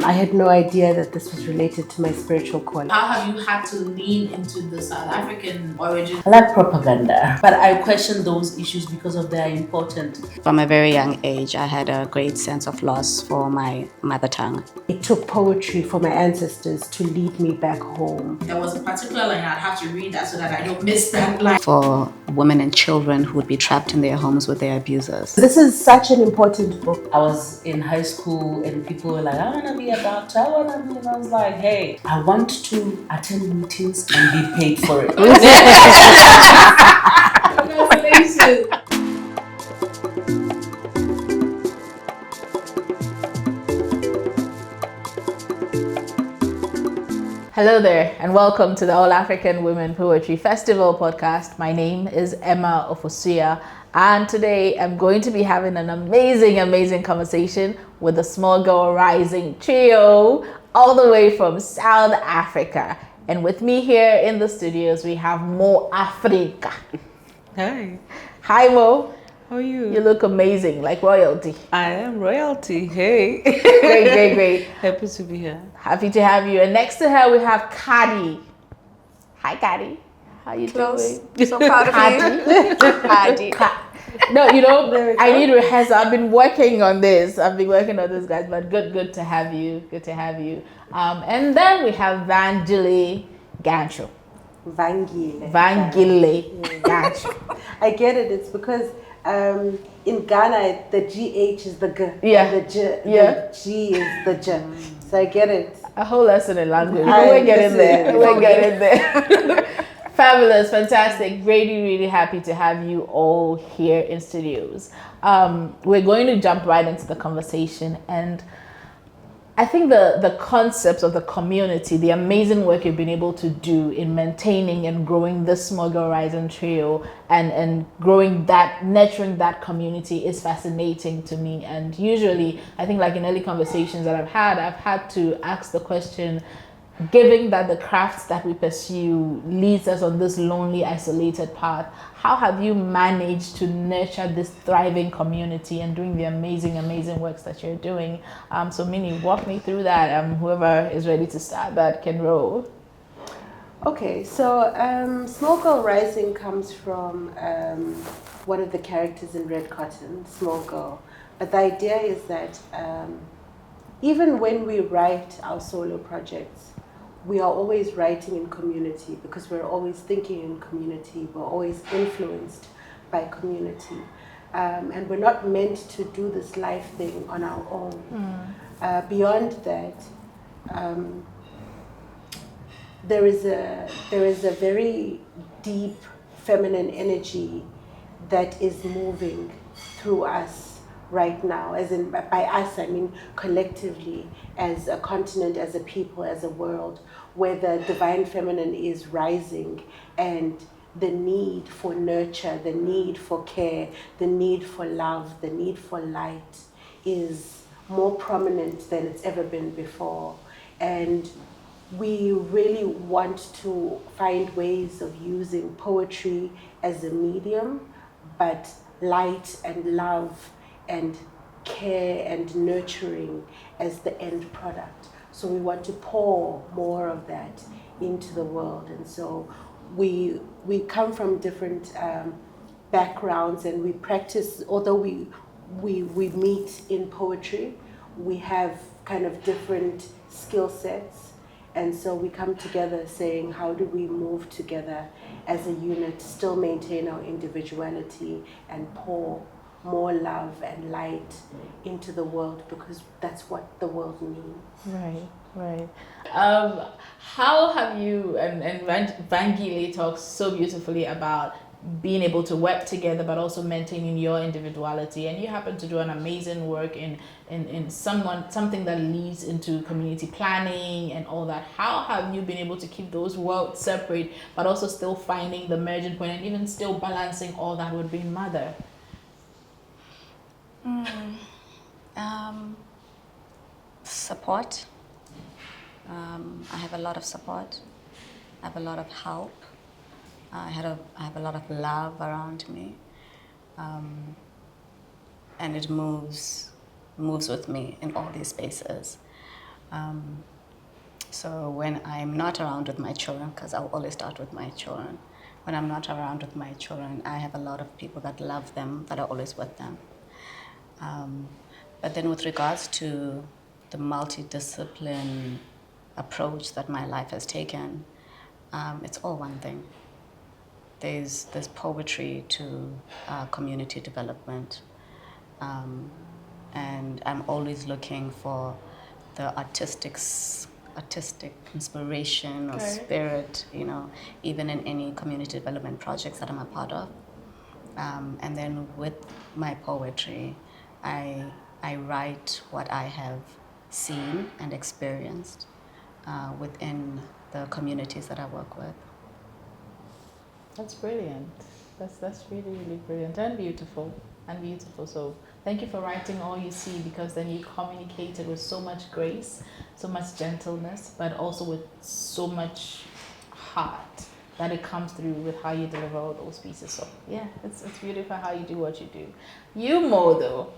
I had no idea that this was related to my spiritual calling. How have you had to lean into the South African origin? I like propaganda, but I question those issues because of their importance. From a very young age, I had a great sense of loss for my mother tongue. It took poetry for my ancestors to lead me back home. There was a particular line I'd have to read that so that I don't miss that line. For women and children who would be trapped in their homes with their abusers. This is such an important book. I was in high school and people were like, I want to be a doctor, I want to be, and I was like, hey, I want to attend meetings and be paid for it. Congratulations. Hello there, and welcome to the All African Women Poetry Festival podcast. My name is Emma Ofosuya, and today I'm going to be having an amazing conversation with the SmallGirlrising trio all the way from South Africa. And with me here in the studios, we have MoAfrika. Hi, Hi, Mo. how are you? You look amazing, like royalty. I am royalty. Hey. Great. Happy to be here. Happy to have you. And next to her, we have Qhali. Hi, Qhali. How you doing? So proud of you. No, you know, I need rehearsal. I've been working on this. Guys, but good to have you. Good to have you. And then we have vangile gantsho. Vangile. Gantsho. I get it. It's because in Ghana, the GH is the G. Yeah. And the G is the J. So I get it. A whole lesson in language. I We're getting there. listen. We're getting there. Fabulous, fantastic. Really happy to have you all here in studios. We're going to jump right into the conversation, and I think the concepts of the community, the amazing work you've been able to do in maintaining and growing this SmallGirlrising trio and growing that, nurturing that community is fascinating to me. And usually, I think like in early conversations that I've had to ask the question, given that the crafts that we pursue leads us on this lonely, isolated path, how have you managed to nurture this thriving community and doing the amazing works that you're doing? So Minnie, walk me through that. Whoever is ready to start that can roll. Okay, so SmallGirlrising comes from one of the characters in Red Cotton, Small Girl. But the idea is that even when we write our solo projects, we are always writing in community because we're always thinking in community. We're always influenced by community. And we're not meant to do this life thing on our own. Beyond that, there is a very deep feminine energy that is moving through us right now. As in, by us, I mean collectively, as a continent, as a people, as a world, where the divine feminine is rising, and the need for nurture, the need for care, the need for love, the need for light is more prominent than it's ever been before. And we really want to find ways of using poetry as a medium, but light and love and care and nurturing as the end product. So we want to pour more of that into the world. And so we come from different backgrounds, and we practice, although we meet in poetry, we have kind of different skill sets. And so we come together saying, how do we move together as a unit, still maintain our individuality and pour more love and light into the world, because that's what the world needs. Right. How have you, and Vangile talks so beautifully about being able to work together but also maintaining your individuality, and you happen to do an amazing work in something that leads into community planning and all that. How have you been able to keep those worlds separate but also still finding the merging point and even still balancing all that with being mother? Support. I have a lot of support. I have a lot of help. I have a lot of love around me, and it moves with me in all these spaces. So when I'm not around with my children, because I'll always start with my children, when I'm not around with my children, I have a lot of people that love them, that are always with them. But then with regards to the multidiscipline approach that my life has taken, it's all one thing. There's poetry to community development, and I'm always looking for the artistic inspiration or spirit, even in any community development projects that I'm a part of. And then with my poetry, I write what I have seen and experienced within the communities that I work with. That's brilliant. That's really, really brilliant and beautiful. So thank you for writing all you see, because then you communicate it with so much grace, so much gentleness, but also with so much heart that it comes through with how you deliver all those pieces. So yeah, it's beautiful how you do what you do. You, Mo, though,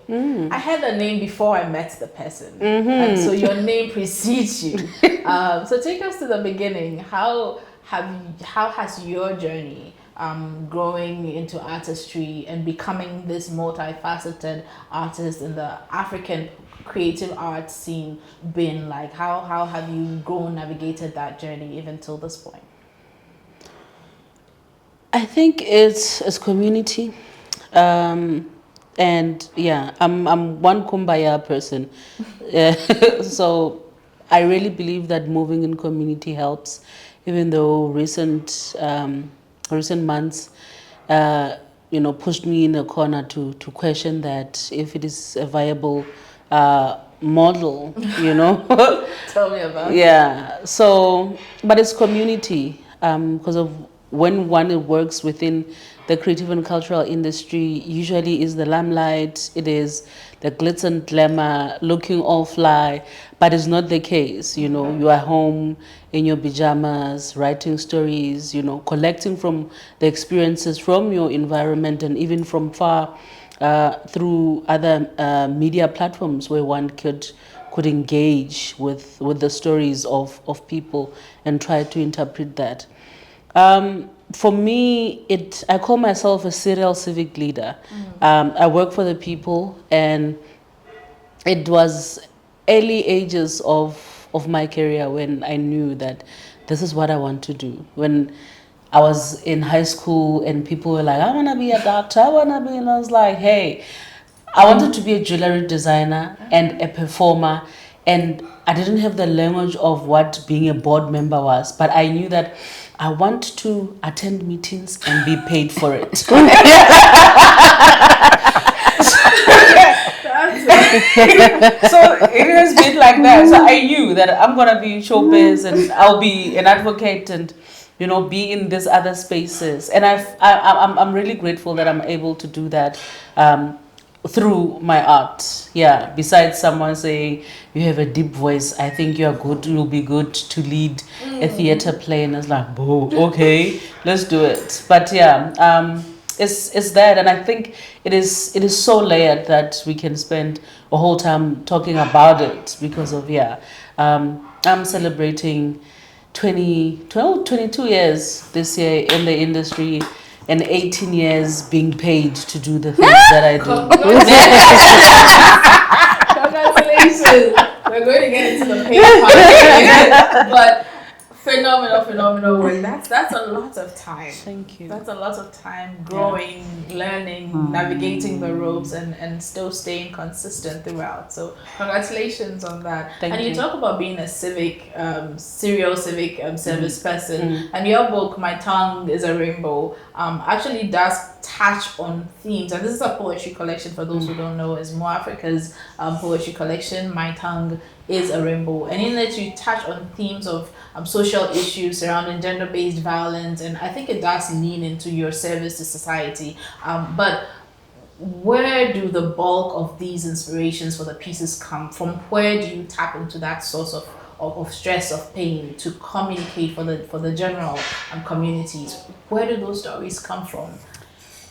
I had a name before I met the person, and so your name precedes you. So take us to the beginning. How has your journey growing into artistry and becoming this multifaceted artist in the African creative art scene been like? How have you navigated that journey even till this point? I think it's community, and yeah, I'm one kumbaya person, so I really believe that moving in community helps, even though recent months, pushed me in a corner to question that if it is a viable model, Tell me about it. Yeah. So, but it's community, because of when one works within the creative and cultural industry, usually is the limelight. It is the glitz and glamour, looking all fly, but it's not the case. You are home in your pajamas, writing stories. Collecting from the experiences from your environment and even from far, through other media platforms where one could engage with the stories of people and try to interpret that. For me, I call myself a serial civic leader. I work for the people, and it was early ages of my career when I knew that this is what I want to do. When I was in high school and people were like, I want to be a doctor, and I was like, hey, I wanted to be a jewelry designer and a performer, and I didn't have the language of what being a board member was, but I knew that I want to attend meetings and be paid for it. So it has been like that. So I knew that I'm gonna be in showbiz and I'll be an advocate and be in these other spaces. And I'm really grateful that I'm able to do that. Through my art, yeah. Besides someone saying you have a deep voice, I think you'll be good to lead a theater play, and it's like, oh, okay, let's do it. But yeah, it's that, and I think it is so layered that we can spend a whole time talking about it because of I'm celebrating 22 years this year in the industry. And 18 years being paid to do the things that I do. Congratulations! We're going to get into the pay part, but phenomenal work. That's a lot of time. Thank you. That's a lot of time growing, learning, navigating the ropes, and still staying consistent throughout. So congratulations on that. Thank you you. talk about being a serial civic service person, and your book, My Tongue is a Rainbow, actually does touch on themes. And this is a poetry collection, for those who don't know, is MoAfrika's poetry collection, My Tongue is a Rainbow. And in it, you touch on themes of social issues surrounding gender-based violence, and I think it does lean into your service to society. But where do the bulk of these inspirations for the pieces come from? Where do you tap into that source of stress, of pain, to communicate for the general communities? Where do those stories come from?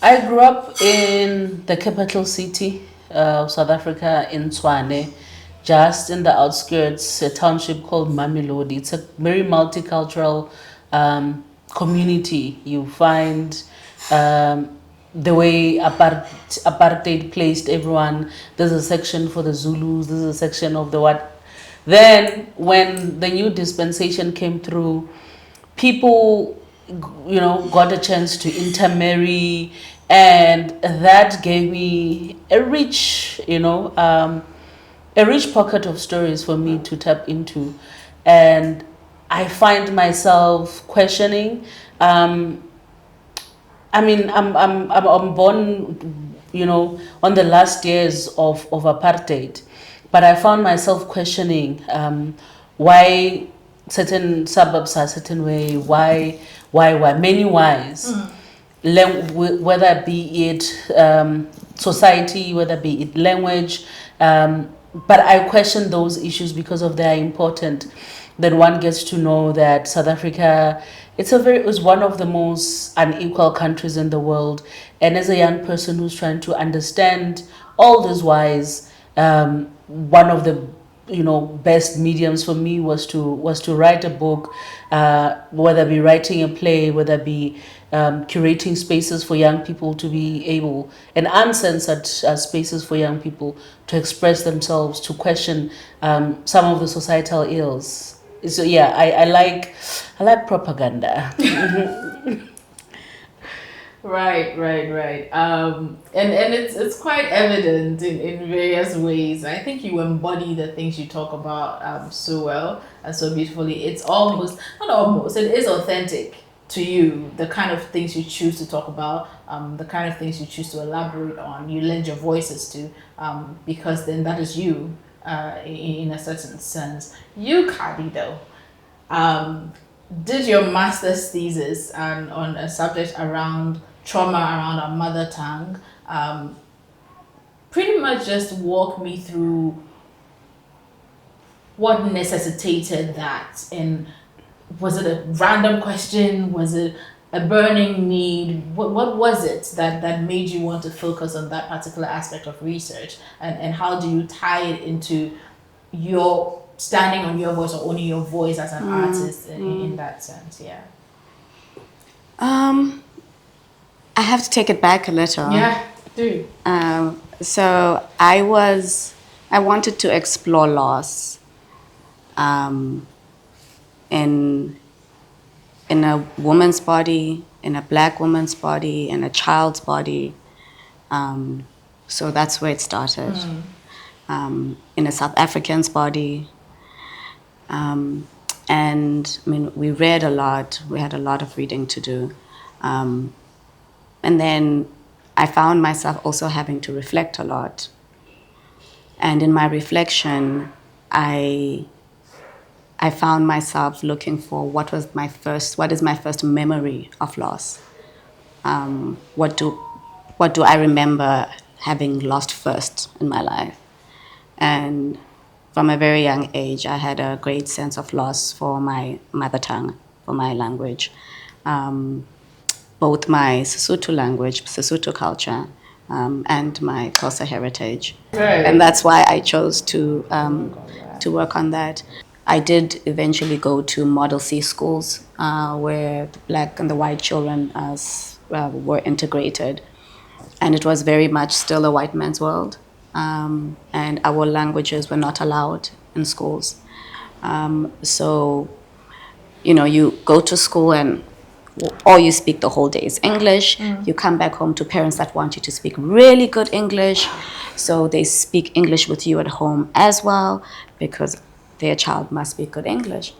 I grew up in the capital city of South Africa, in Tshwane, just in the outskirts, a township called Mamelodi. It's a very multicultural community. You find the way apartheid placed everyone. There's a section for the Zulus, there's a section of the what. Then when the new dispensation came through, people, got a chance to intermarry, and that gave me a rich pocket of stories for me to tap into. And I find myself questioning. I'm born, on the last years of apartheid, but I found myself questioning why certain suburbs are a certain way, why, many whys. Whether be it society, whether be it language, but I question those issues because of they are important. Then one gets to know that South Africa, it's one of the most unequal countries in the world. And as a young person who's trying to understand all these whys, one of the best mediums for me was to write a book, whether it be writing a play, whether it be curating spaces for young people to be able, and uncensored spaces for young people to express themselves, to question some of the societal ills. So yeah, I like propaganda. Right. And it's quite evident in various ways. I think you embody the things you talk about so well and so beautifully. It's it is authentic to you, the kind of things you choose to talk about, the kind of things you choose to elaborate on, you lend your voices to, because then that is you, in a certain sense. You, Qhali, though, did your master's thesis on a subject around trauma around our mother tongue. Pretty much just walk me through what necessitated that, and was it a random question? Was it a burning need? What was it that made you want to focus on that particular aspect of research? And how do you tie it into your standing on your voice or owning your voice as an artist in that sense? Yeah. I have to take it back a little. Yeah, do. So I wanted to explore loss in a woman's body, in a black woman's body, in a child's body. So that's where it started. In a South African's body. And I mean, we read a lot. We had a lot of reading to do. And then I found myself also having to reflect a lot. And in my reflection, I found myself looking for what is my first memory of loss? What do I remember having lost first in my life? And from a very young age, I had a great sense of loss for my mother tongue, for my language. Both my Sesotho language, Sesotho culture, and my Xhosa heritage. Right. And that's why I chose to work on that. I did eventually go to Model C schools where the black and the white children were integrated. And it was very much still a white man's world. And our languages were not allowed in schools. So, you go to school and all you speak the whole day is English. You come back home to parents that want you to speak really good English. So they speak English with you at home as well because their child must speak good English.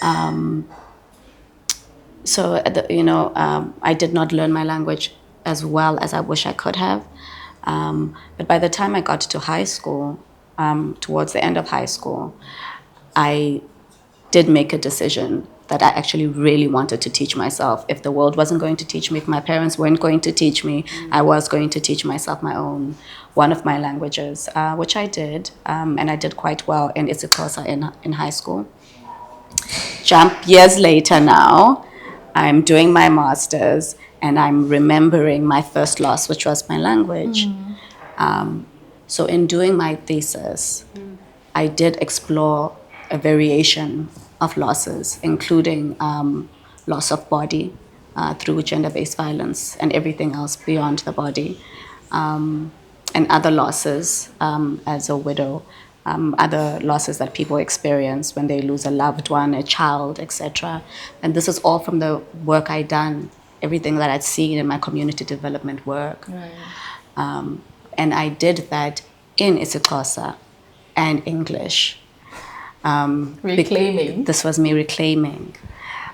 I did not learn my language as well as I wish I could have. But by the time I got to high school, towards the end of high school, I did make a decision that I actually really wanted to teach myself. If the world wasn't going to teach me, if my parents weren't going to teach me, I was going to teach myself one of my languages, which I did, and I did quite well in isiXhosa in high school. Jump years later now, I'm doing my master's, and I'm remembering my first loss, which was my language. So in doing my thesis, I did explore a variation of losses, including loss of body through gender-based violence and everything else beyond the body, and other losses as a widow, other losses that people experience when they lose a loved one, a child, etc. And this is all from the work I'd done, everything that I'd seen in my community development work. And I did that in isiXhosa and English. Reclaiming. This was me reclaiming.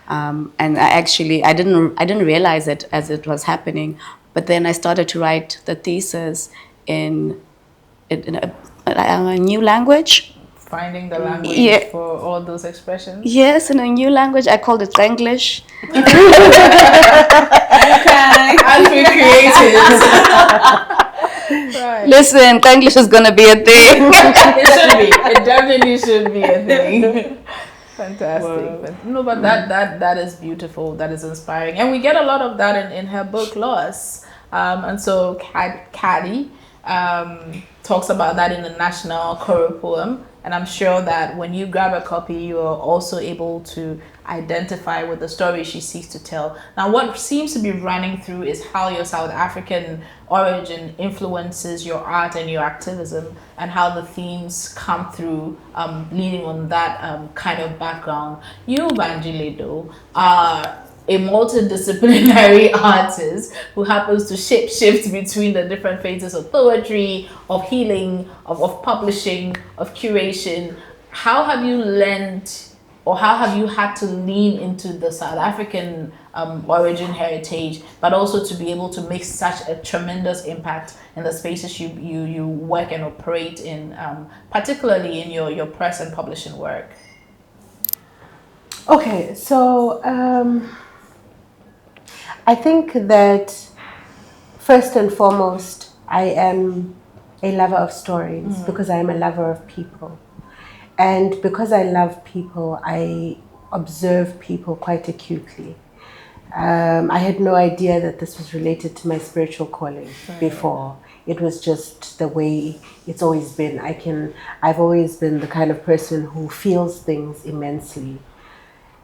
And I didn't realize it as it was happening, but then I started to write the thesis in a new language. Finding the language for all those expressions. Yes, in a new language. I called it English. Okay. As we created. Right. Listen, English is gonna be a thing. It should be. It definitely should be a thing. Fantastic. Wow. No, but that is beautiful. That is inspiring, and we get a lot of that in her book Loss. And so Qhali talks about that in the national curriculum, and I'm sure that when you grab a copy, you are also able to identify with the story she seeks to tell. Now, what seems to be running through is how your South African origin influences your art and your activism, and how the themes come through, leading on that kind of background. You, Vangile, though, are a multidisciplinary artist who happens to shift between the different phases of poetry, of healing, of publishing, of curation. How have you learned, or how have you had to lean into the South African origin heritage, but also to be able to make such a tremendous impact in the spaces you work and operate in, particularly in your press and publishing work? Okay, so I think that first and foremost, I am a lover of stories because I am a lover of people. And because I love people, I observe people quite acutely. I had no idea that this was related to my spiritual calling before. It was just the way it's always been. I've always been the kind of person who feels things immensely.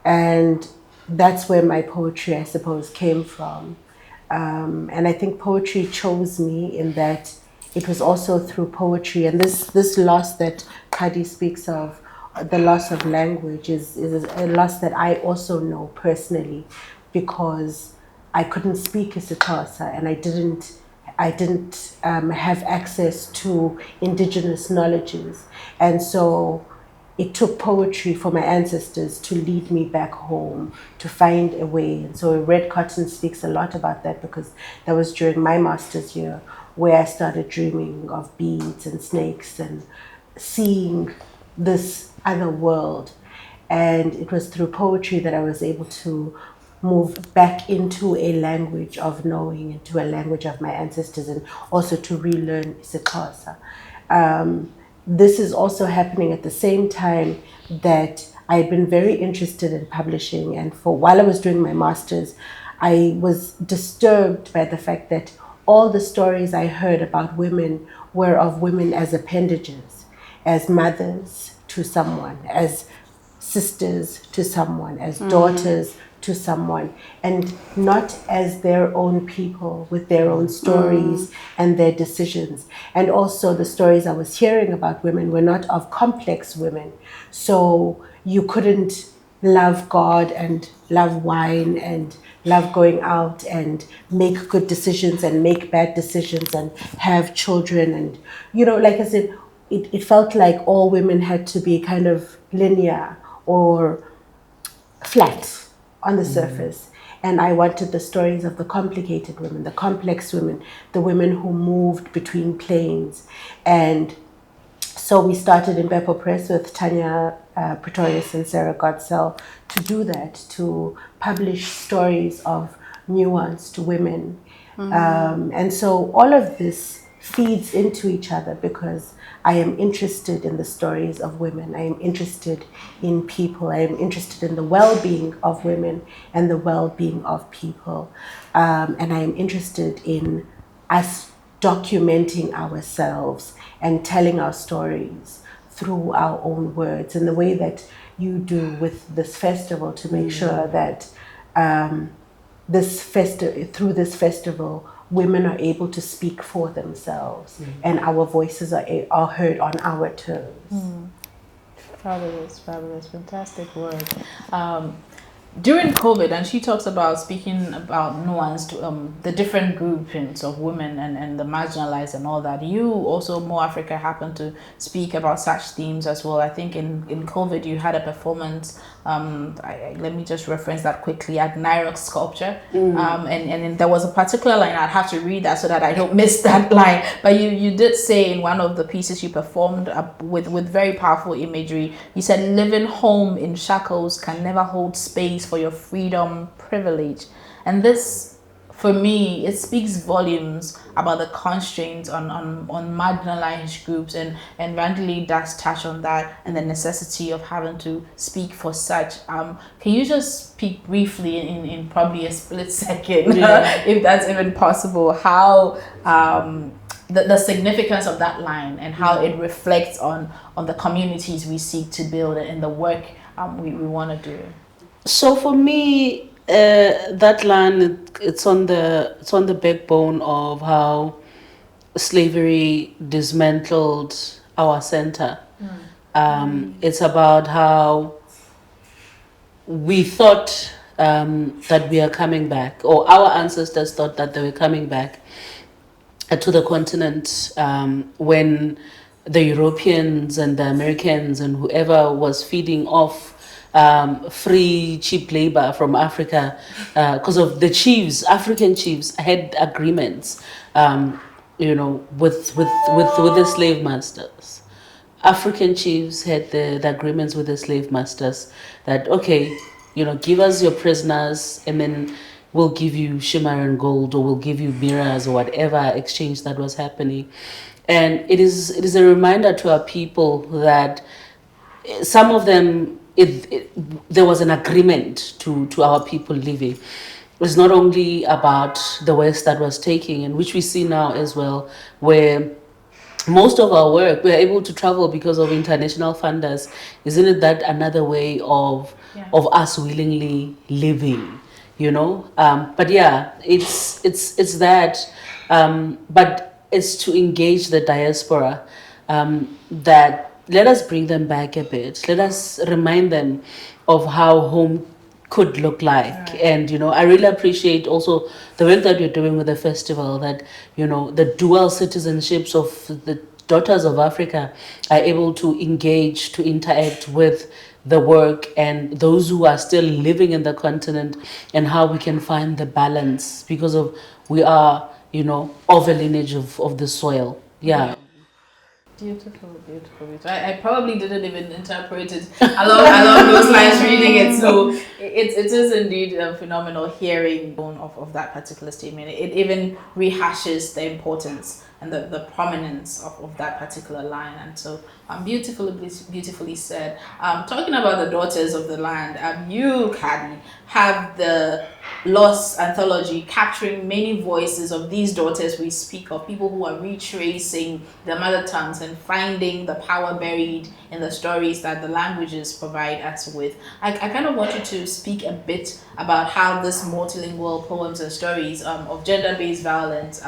And that's where my poetry, I suppose, came from. And I think poetry chose me in that it was also through poetry. And this loss that Qhali speaks of, the loss of language, is a loss that I also know personally, because I couldn't speak isiXhosa and I didn't have access to indigenous knowledges. And so it took poetry for my ancestors to lead me back home, to find a way. And so Red Cotton speaks a lot about that, because that was during my master's year where I started dreaming of beads and snakes and seeing this other world. And it was through poetry that I was able to move back into a language of knowing, into a language of my ancestors, and also to relearn isiXhosa. This is also happening at the same time that I had been very interested in publishing, and while I was doing my master's, I was disturbed by the fact that all the stories I heard about women were of women as appendages, as mothers to someone, as sisters to someone, as daughters to someone, and not as their own people with their own stories and their decisions. And also the stories I was hearing about women were not of complex women. So you couldn't love God and love wine and love going out and make good decisions and make bad decisions and have children. And, like I said, it felt like all women had to be kind of linear or flat on the surface. And I wanted the stories of the complicated women, the complex women, the women who moved between planes. And so we started in Beppo Press with Tanya Pretorius and Sarah Godsell to do that, to publish stories of nuanced women. And so all of this feeds into each other, because I am interested in the stories of women. I am interested in people. I am interested in the well-being of women and the well-being of people. And I am interested in us documenting ourselves and telling our stories through our own words, and the way that you do with this festival to make sure that through this festival, women are able to speak for themselves, and our voices are heard on our terms. Fabulous, fantastic work. During COVID, and she talks about speaking about nuanced, the different groupings of women and the marginalized and all that. You also, MoAfrika, happen to speak about such themes as well. I think in COVID you had a performance, let me just reference that quickly, at Nairobi Sculpture. And there was a particular line, I'd have to read that so that I don't miss that line. But you did say in one of the pieces you performed with very powerful imagery, you said, living home in shackles can never hold space for your freedom privilege. And this, for me, it speaks volumes about the constraints on marginalized groups, and Vangile does touch on that and the necessity of having to speak for such. Can you just speak briefly in probably a split second, if that's even possible, how the significance of that line and how it reflects on the communities we seek to build and the work we want to do? So for me, that line, it's on the backbone of how slavery dismantled our center. It's about how we thought that we are coming back, or our ancestors thought that they were coming back to the continent when the Europeans and the Americans and whoever was feeding off free cheap labor from Africa, because of the chiefs. African chiefs had agreements, with the slave masters. African chiefs had the agreements with the slave masters that, okay, give us your prisoners and then we'll give you shimmer and gold, or we'll give you mirrors, or whatever exchange that was happening. And it is a reminder to our people that some of them, there was an agreement to our people living. It's not only about the West that was taking, and which we see now as well, where most of our work, we're able to travel because of international funders. Isn't it that another way of us willingly living, But yeah, it's that, but it's to engage the diaspora, that let us bring them back a bit. Let us remind them of how home could look like. Right. And, I really appreciate also the work that you're doing with the festival, that, the dual citizenships of the daughters of Africa are able to engage, to interact with the work, and those who are still living in the continent, and how we can find the balance, because of we are, of a lineage of the soil. Yeah. Beautiful. I probably didn't even interpret it along those lines reading it. So it is indeed phenomenal hearing of that particular statement. It even rehashes the importance and the prominence of that particular line. And so beautifully said. Talking about the daughters of the land, you, Qhali, have the Lost anthology capturing many voices of these daughters we speak of, people who are retracing their mother tongues and finding the power buried in the stories that the languages provide us with. I kind of want you to speak a bit about how this multilingual poems and stories of gender-based violence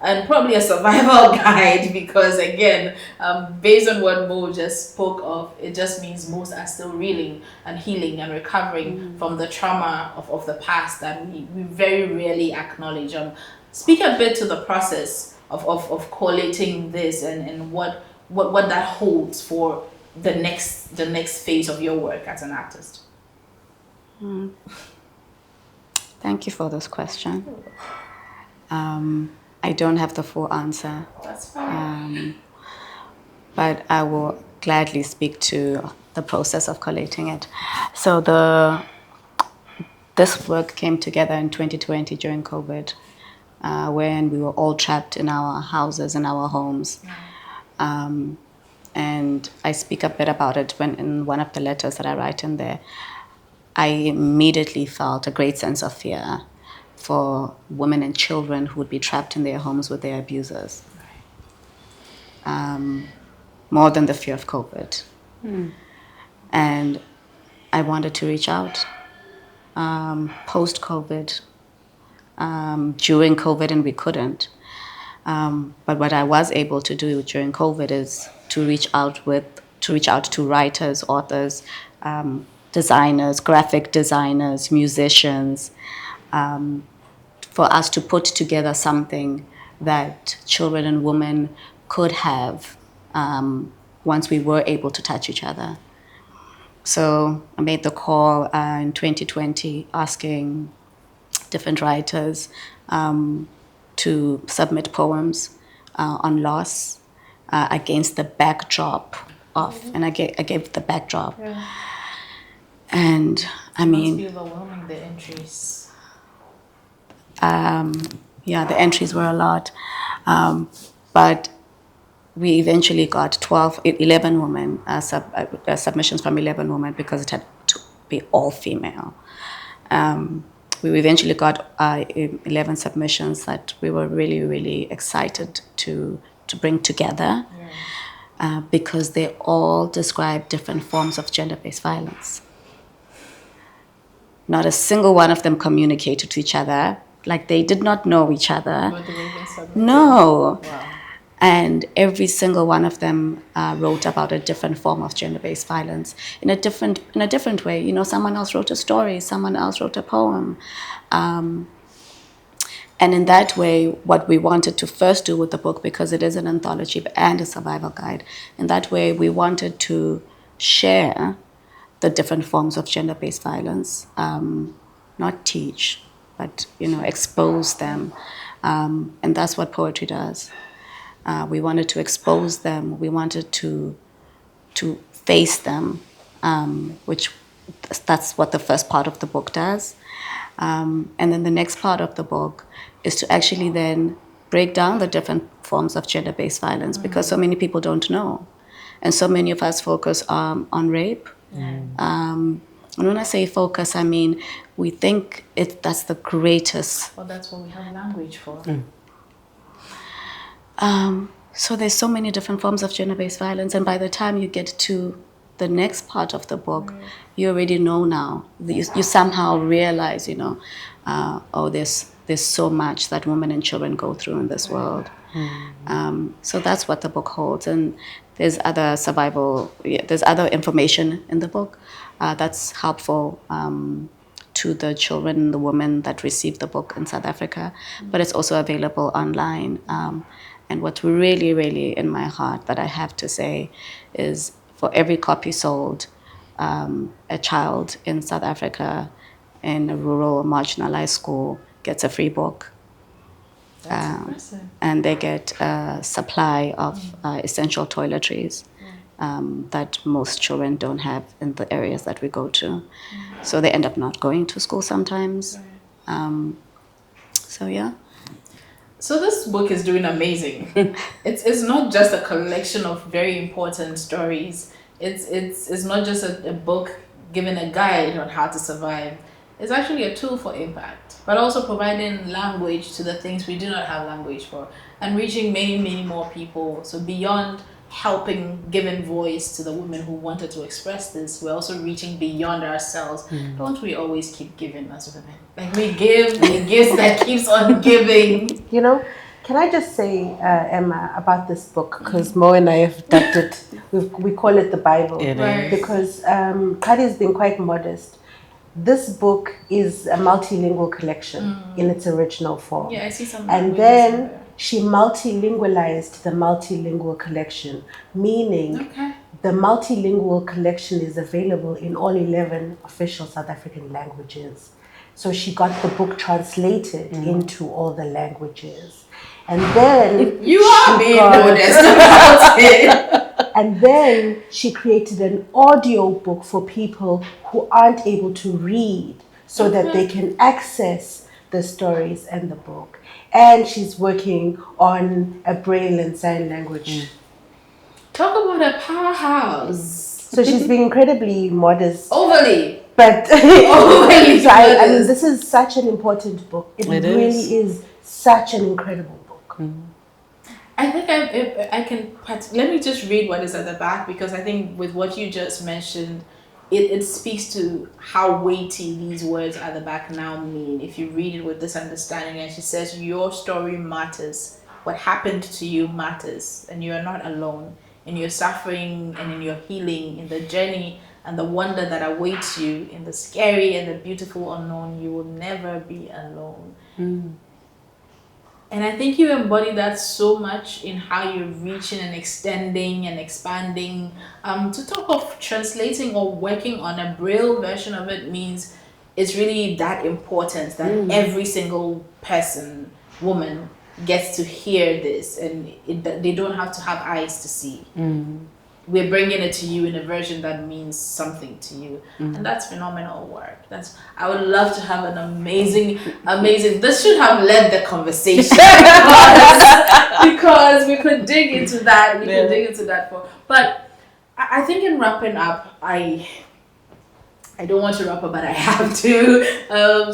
and probably a survival guide, because again, based on what Mo just spoke of, it just means most are still reeling and healing and recovering from the trauma of the past that we very rarely acknowledge. Speak a bit to the process of collating this and what that holds for the next phase of your work as an artist. Thank you for this question. I don't have the full answer. That's fine. But I will gladly speak to the process of collating it. So this work came together in 2020 during COVID, when we were all trapped in our houses, in our homes. And I speak a bit about it when in one of the letters that I write in there. I immediately felt a great sense of fear for women and children who would be trapped in their homes with their abusers. more than the fear of COVID. And I wanted to reach out post-COVID, during COVID, and we couldn't. But what I was able to do during COVID is to reach out to writers, authors, designers, graphic designers, musicians, for us to put together something that children and women could have once we were able to touch each other. So I made the call in 2020 asking different writers to submit poems on loss against the backdrop of, and I gave the backdrop. Yeah. And I mean, Must be overwhelming, the entries. yeah, the entries were a lot. But we eventually got 11 women, submissions from 11 women, because it had to be all female. We eventually got 11 submissions that we were really, really excited to bring together, because they all describe different forms of gender-based violence. Not a single one of them communicated to each other, like they did not know each other. But the way they submitted. No. Wow. And every single one of them wrote about a different form of gender-based violence in a different way. You know, someone else wrote a story, someone else wrote a poem. And in that way, what we wanted to first do with the book, because it is an anthology and a survival guide, in that way we wanted to share the different forms of gender-based violence, not teach, but, you know, expose them. And that's what poetry does. We wanted to expose them. We wanted to face them, which that's what the first part of the book does. And then the next part of the book is to actually then break down the different forms of gender-based violence, because so many people don't know. And so many of us focus on rape. And when I say focus, I mean we think that's the greatest. Well, that's what we have language for. So there's so many different forms of gender-based violence, and by the time you get to the next part of the book, you already know now. You somehow realize, you know, there's so much that women and children go through in this world. So that's what the book holds, and there's other there's other information in the book that's helpful to the children and the women that receive the book in South Africa, but it's also available online. And what's really, really in my heart that I have to say is, for every copy sold, a child in South Africa in a rural marginalized school gets a free book. That's impressive. And they get a supply of essential toiletries that most children don't have in the areas that we go to. So they end up not going to school sometimes. So yeah. So this book is doing amazing. It's not just a collection of very important stories. It's not just a book giving a guide on how to survive. It's actually a tool for impact, but also providing language to the things we do not have language for, and reaching many, many more people. So beyond helping, giving voice to the women who wanted to express this, we're also reaching beyond ourselves. Don't we always keep giving as women? Like we give the gifts that keeps on giving. You know, can I just say, Emma, about this book, because Mo and I have dubbed it, we call it the Bible, Right. because Qhali has been quite modest. This book is a multilingual collection in its original form. Yeah, I see some. And then she multilingualized the multilingual collection, meaning the multilingual collection is available in all 11 official South African languages. So she got the book translated into all the languages. And then you are being modest about it. And then she created an audio book for people who aren't able to read, so that they can access the stories and the book. And she's working on a Braille and sign language. Talk about a powerhouse. So she's being incredibly modest. Overly. But Overly so I mean, modest. this is such an important book. It really is such an incredible book. I think I can. Let me just read what is at the back, because I think with what you just mentioned, it speaks to how weighty these words at the back now mean. If you read it with this understanding, and she says, "Your story matters. What happened to you matters, and you are not alone in your suffering and in your healing, in the journey and the wonder that awaits you, in the scary and the beautiful unknown. You will never be alone." And I think you embody that so much in how you're reaching and extending and expanding. To talk of translating or working on a Braille version of it means it's really that important that every single person, woman, gets to hear this, and they don't have to have eyes to see. We're bringing it to you in a version that means something to you, and that's phenomenal work. I would love to have an amazing. This should have led the conversation because we could dig into that. But I think in wrapping up, I don't want to wrap up, but I have to.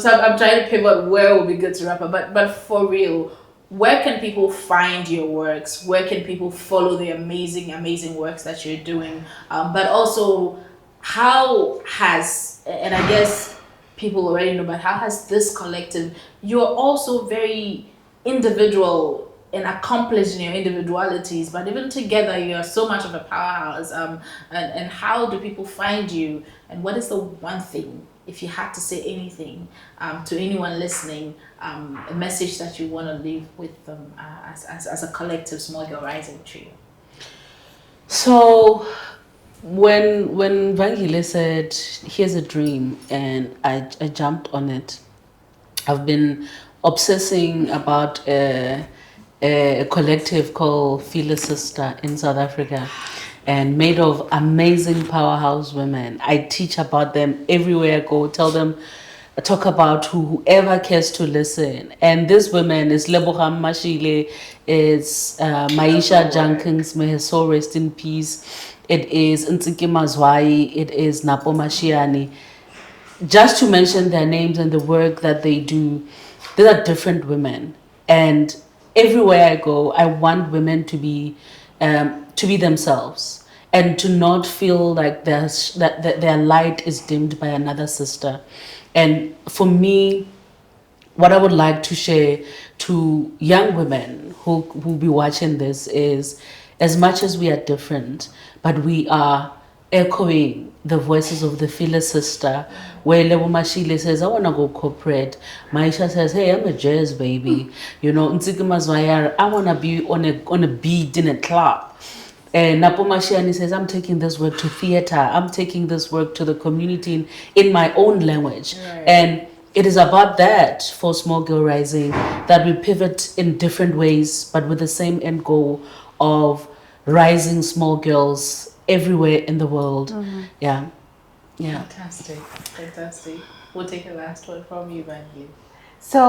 So I'm trying to pivot where it would be good to wrap up. But for real, where can people find your works? Where can people follow the amazing works that you're doing? But also, how has, and I guess people already know, but how has this collective, you're also very individual and accomplished in your individualities, but even together you are so much of a powerhouse. And how do people find you? And what is the one thing, if you had to say anything to anyone listening, a message that you want to leave with them as a collective Small Girl Rising trio? So when Vangile said, "Here's a dream," and I jumped on it. I've been obsessing about a collective called Feel a Sister in South Africa, and made of amazing powerhouse women. I teach about them everywhere I go, tell them, talk about whoever cares to listen. And this women is Leboham Mashile, it's Maisha Jenkins, may her soul rest in peace. It is Ntiki Mazwai, it is Napo Mashiani. Just to mention their names and the work that they do, these are different women. And everywhere I go, I want women to be themselves and to not feel like that their light is dimmed by another sister. And for me, what I would like to share to young women who will be watching this is, as much as we are different, but we are echoing the voices of the Fila sister, where Lebo Mashile says, "I want to go corporate." Maisha says, "Hey, I'm a jazz baby." You know, Ntiki Mazwayar, "I want to be on a beat in a club." And Napo Mashiani says, "I'm taking this work to theater. I'm taking this work to the community in my own language." Right. And it is about that for Small Girl Rising, that we pivot in different ways, but with the same end goal of rising small girls everywhere in the world. Yeah. Fantastic. We'll take the last one from you, Vangi. So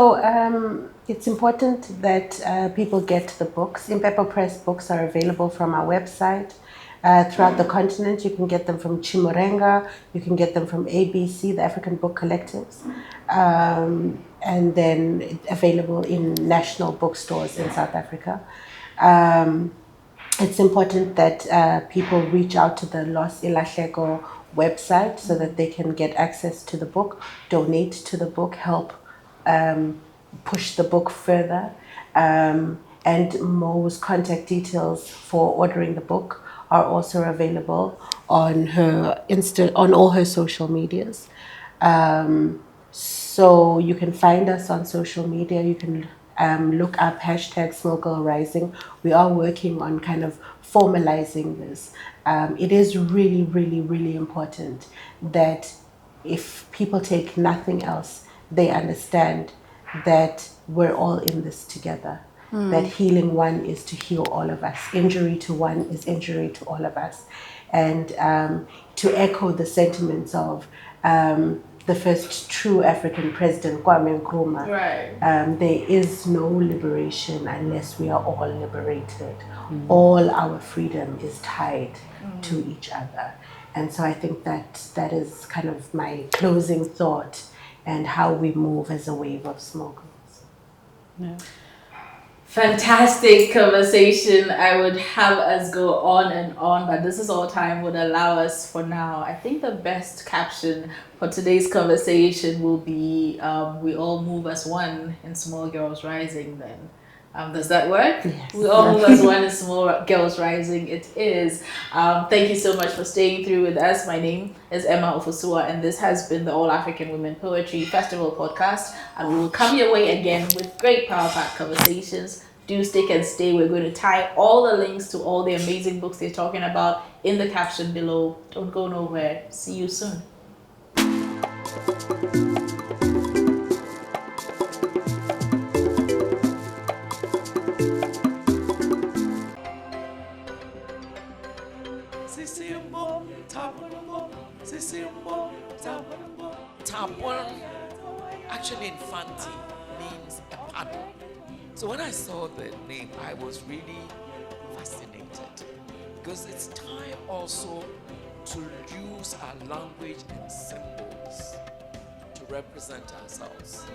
it's important that people get the books. Impepo Press books are available from our website. Throughout the continent, you can get them from Chimurenga, you can get them from ABC, the African Book Collectives, and then available in national bookstores in South Africa. It's important that people reach out to the Los Ilahleko website so that they can get access to the book, donate to the book, help push the book further. And Mo's contact details for ordering the book are also available on her on all her social medias. So you can find us on social media. You can look up #SmallGirlRising. We are working on kind of formalizing this. It is really, really, really important that if people take nothing else, they understand that we're all in this together. That healing one is to heal all of us. Injury to one is injury to all of us. And to echo the sentiments of the first true African president, Kwame Nkrumah, right. There is no liberation unless we are all liberated. All our freedom is tied to each other. And so I think that is kind of my closing thought and how we move as a wave of small girls. Yeah. Fantastic conversation. I would have us go on and on, but this is all time would allow us for now. I think the best caption for today's conversation will be we all move as one in Small Girls Rising then. Does that work? Yes. We all move as one in Small Girls Rising. It is. Thank you so much for staying through with us. My name is Emma Ofusua, and this has been the All African Women Poetry Festival podcast. And we will come your way again with great power-packed conversations. Do stick and stay. We're going to tie all the links to all the amazing books they're talking about in the caption below. Don't go nowhere. See you soon. Tabon, actually in Fanti, means a paddle. So when I saw the name, I was really fascinated because it's time also to use our language and symbols to represent ourselves.